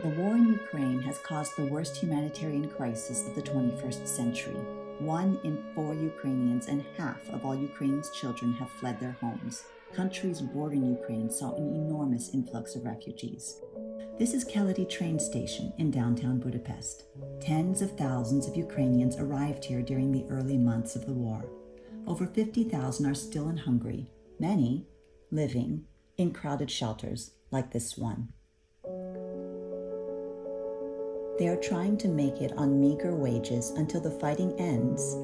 The war in Ukraine has caused the worst humanitarian crisis of the 21st century. 1 in 4 Ukrainians and half of all Ukraine's children have fled their homes. Countries bordering Ukraine saw an enormous influx of refugees. This is Keleti train station in downtown Budapest. Tens of thousands of Ukrainians arrived here during the early months of the war. Over 50,000 are still in Hungary, many living in crowded shelters like this one. They are trying to make it on meager wages until the fighting ends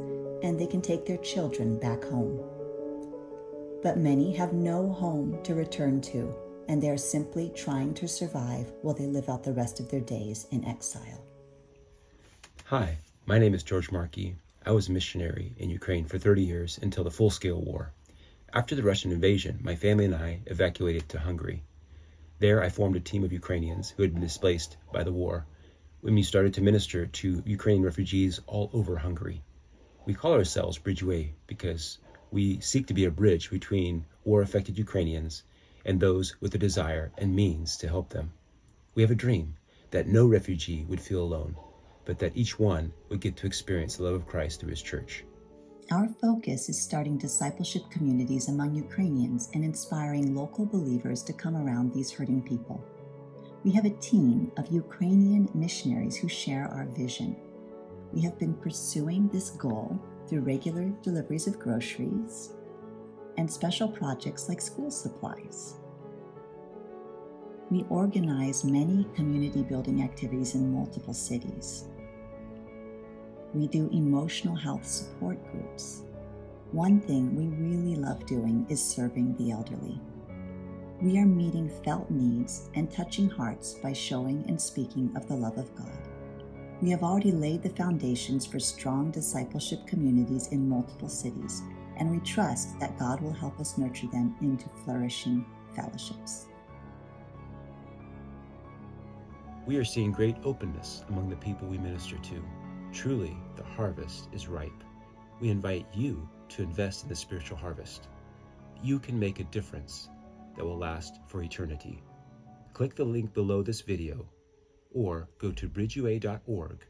and they can take their children back home. But many have no home to return to, and they are simply trying to survive while they live out the rest of their days in exile. Hi, my name is George Markey. I was a missionary in Ukraine for 30 years until the full-scale war. After the Russian invasion, my family and I evacuated to Hungary. There I formed a team of Ukrainians who had been displaced by the war when we started to minister to Ukrainian refugees all over Hungary. We call ourselves BridgeUA because we seek to be a bridge between war-affected Ukrainians and those with the desire and means to help them. We have a dream that no refugee would feel alone, but that each one would get to experience the love of Christ through his church. Our focus is starting discipleship communities among Ukrainians and inspiring local believers to come around these hurting people. We have a team of Ukrainian missionaries who share our vision. We have been pursuing this goal through regular deliveries of groceries and special projects like school supplies. We organize many community building activities in multiple cities. We do emotional health support groups. One thing we really love doing is serving the elderly. We are meeting felt needs and touching hearts by showing and speaking of the love of God. We have already laid the foundations for strong discipleship communities in multiple cities, and we trust that God will help us nurture them into flourishing fellowships. We are seeing great openness among the people we minister to. Truly, the harvest is ripe. We invite you to invest in the spiritual harvest. You can make a difference that will last for eternity. Click the link below this video or go to bridgeua.org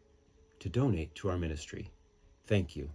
to donate to our ministry. Thank you.